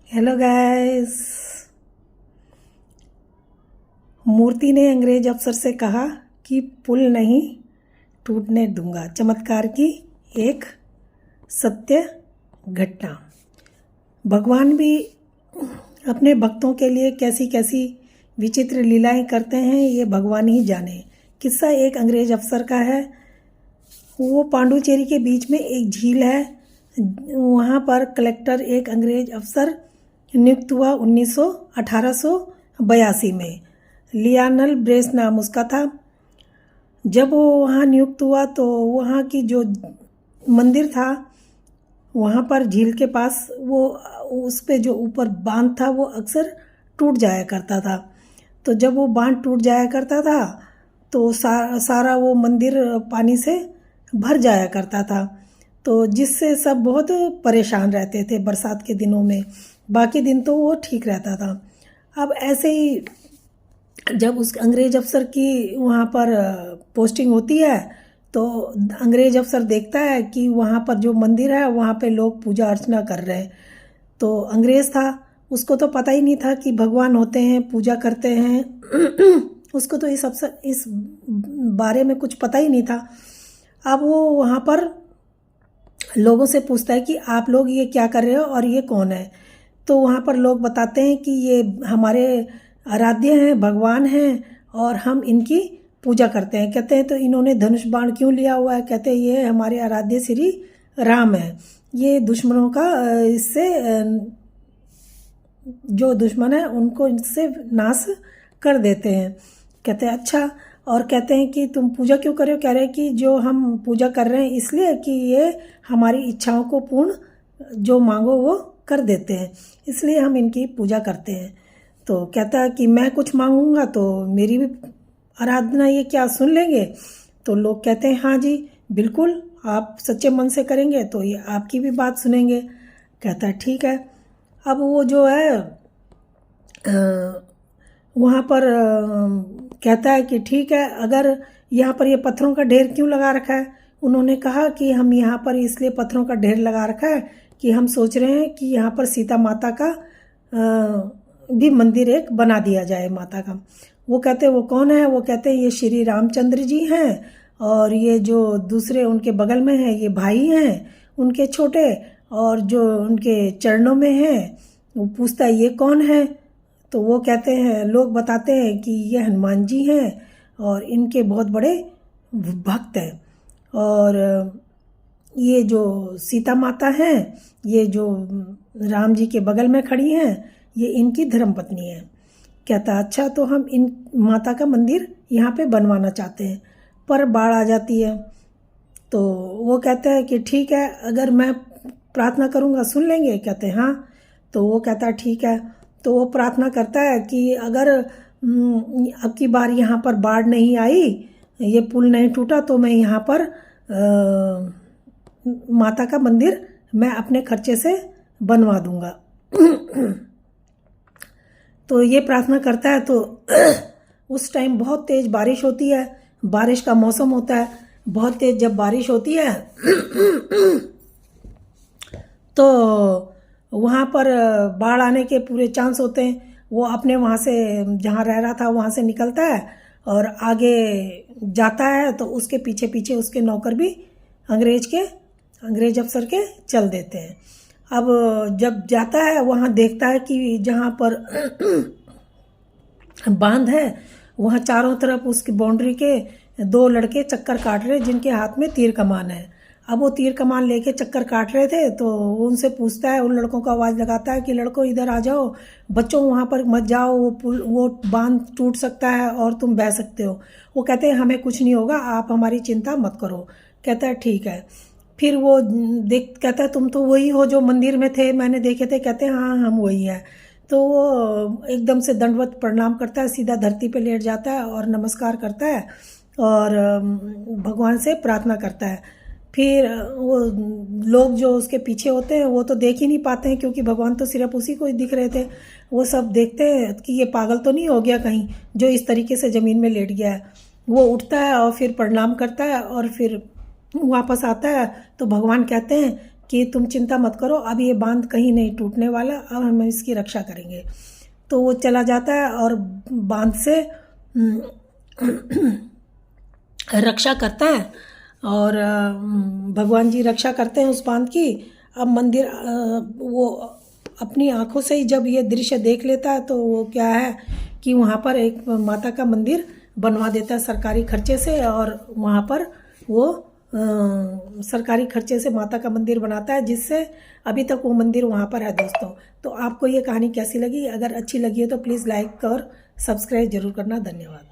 Hello guys. मूर्ति ने अंग्रेज अफसर से कहा कि पुल नहीं टूटने दूंगा। चमत्कार की एक सत्य घटना। भगवान भी अपने भक्तों के लिए कैसी कैसी विचित्र लीलाएं करते हैं, ये भगवान ही जाने। किस्सा एक अंग्रेज अफसर का है। वो पांडुचेरी के बीच में एक झील है, वहाँ पर कलेक्टर एक अंग्रेज अफसर नियुक्त हुआ 1882 में। लियानल ब्रेस नाम उसका था। जब वो वहाँ नियुक्त हुआ तो वहाँ की जो मंदिर था, वहाँ पर झील के पास वो उस पे जो ऊपर बांध था वो अक्सर टूट जाया करता था। तो जब वो बांध टूट जाया करता था तो सारा वो मंदिर पानी से भर जाया करता था, तो जिससे सब बहुत परेशान रहते थे बरसात के दिनों में। बाकी दिन तो वो ठीक रहता था। अब ऐसे ही जब उस अंग्रेज अफसर की वहाँ पर पोस्टिंग होती है तो अंग्रेज अफसर देखता है कि वहाँ पर जो मंदिर है वहाँ पे लोग पूजा अर्चना कर रहे हैं। तो अंग्रेज था, उसको तो पता ही नहीं था कि भगवान होते हैं, पूजा करते हैं। उसको तो इस बारे में कुछ पता ही नहीं था। अब वो वहाँ पर लोगों से पूछता है कि आप लोग ये क्या कर रहे हो और ये कौन है। तो वहाँ पर लोग बताते हैं कि ये हमारे आराध्य हैं, भगवान हैं और हम इनकी पूजा करते हैं। कहते हैं तो इन्होंने धनुष बाण क्यों लिया हुआ है? कहते हैं ये हमारे आराध्य श्री राम है, ये दुश्मनों का इससे जो दुश्मन है उनको इससे नाश कर देते हैं। कहते हैं अच्छा। और कहते हैं कि तुम पूजा क्यों कर रहे हो? कह रहे हैं कि जो हम पूजा कर रहे हैं इसलिए कि ये हमारी इच्छाओं को पूर्ण जो मांगो वो कर देते हैं, इसलिए हम इनकी पूजा करते हैं। तो कहता है कि मैं कुछ मांगूंगा तो मेरी भी आराधना ये क्या सुन लेंगे? तो लोग कहते हैं हाँ जी बिल्कुल, आप सच्चे मन से करेंगे तो ये आपकी भी बात सुनेंगे। कहता है ठीक है। अब वो जो है वहाँ पर कहता है कि ठीक है, अगर यहाँ पर ये पत्थरों का ढेर क्यों लगा रखा है? उन्होंने कहा कि हम यहाँ पर इसलिए पत्थरों का ढेर लगा रखा है कि हम सोच रहे हैं कि यहाँ पर सीता माता का भी मंदिर एक बना दिया जाए, माता का। वो कहते हैं वो कौन है? वो कहते हैं ये श्री रामचंद्र जी हैं और ये जो दूसरे उनके बगल में हैं ये भाई हैं उनके छोटे, और जो उनके चरणों में हैं। वो पूछता है ये कौन है? तो वो कहते हैं, लोग बताते हैं कि ये हनुमान जी हैं और इनके बहुत बड़े भक्त हैं। और ये जो सीता माता हैं, ये जो राम जी के बगल में खड़ी हैं, ये इनकी धर्मपत्नी है। कहता अच्छा, तो हम इन माता का मंदिर यहाँ पे बनवाना चाहते हैं, पर बाढ़ आ जाती है। तो वो कहते हैं कि ठीक है, अगर मैं प्रार्थना करूँगा सुन लेंगे? कहते हैं हाँ। तो वो कहता है ठीक है। तो वो प्रार्थना करता है कि अगर अब की बार यहाँ पर बाढ़ नहीं आई, ये पुल नहीं टूटा, तो मैं यहाँ पर माता का मंदिर मैं अपने खर्चे से बनवा दूंगा। तो ये प्रार्थना करता है तो उस टाइम बहुत तेज़ बारिश होती है, बारिश का मौसम होता है। बहुत तेज़ जब बारिश होती है तो वहाँ पर बाढ़ आने के पूरे चांस होते हैं। वो अपने वहाँ से जहाँ रह रहा था वहाँ से निकलता है और आगे जाता है, तो उसके पीछे पीछे उसके नौकर भी अंग्रेज अफसर के चल देते हैं। अब जब जाता है वहाँ देखता है कि जहाँ पर बांध है वहाँ चारों तरफ उसकी बाउंड्री के दो लड़के चक्कर काट रहे जिनके हाथ में तीर कमान है। अब वो तीर कमान लेके चक्कर काट रहे थे तो उनसे पूछता है, उन लड़कों को आवाज़ लगाता है कि लड़कों इधर आ जाओ, बच्चों वहाँ पर मत जाओ, वो बांध टूट सकता है और तुम बह सकते हो। वो कहते हैं हमें कुछ नहीं होगा, आप हमारी चिंता मत करो। कहता है ठीक है। फिर वो कहता है तुम तो वही हो जो मंदिर में थे, मैंने देखे थे? कहते हैं हाँ हम वही हैं। तो वो एकदम से दंडवत प्रणाम करता है, सीधा धरती पे लेट जाता है और नमस्कार करता है और भगवान से प्रार्थना करता है। फिर वो लोग जो उसके पीछे होते हैं वो तो देख ही नहीं पाते हैं, क्योंकि भगवान तो सिर्फ उसी को ही दिख रहे थे। वो सब देखते हैं कि ये पागल तो नहीं हो गया कहीं जो इस तरीके से ज़मीन में लेट गया है। वो उठता है और फिर प्रणाम करता है और फिर वापस आता है। तो भगवान कहते हैं कि तुम चिंता मत करो, अब ये बांध कहीं नहीं टूटने वाला, अब हम इसकी रक्षा करेंगे। तो वो चला जाता है और बांध से रक्षा करता है और भगवान जी रक्षा करते हैं उस बांध की। अब मंदिर वो अपनी आंखों से ही जब ये दृश्य देख लेता है तो वो क्या है कि वहाँ पर एक माता का मंदिर बनवा देता है सरकारी खर्चे से, और वहाँ पर वो सरकारी खर्चे से माता का मंदिर बनाता है, जिससे अभी तक वो मंदिर वहाँ पर है दोस्तों। तो आपको ये कहानी कैसी लगी? अगर अच्छी लगी है तो प्लीज़ लाइक और सब्सक्राइब जरूर करना। धन्यवाद।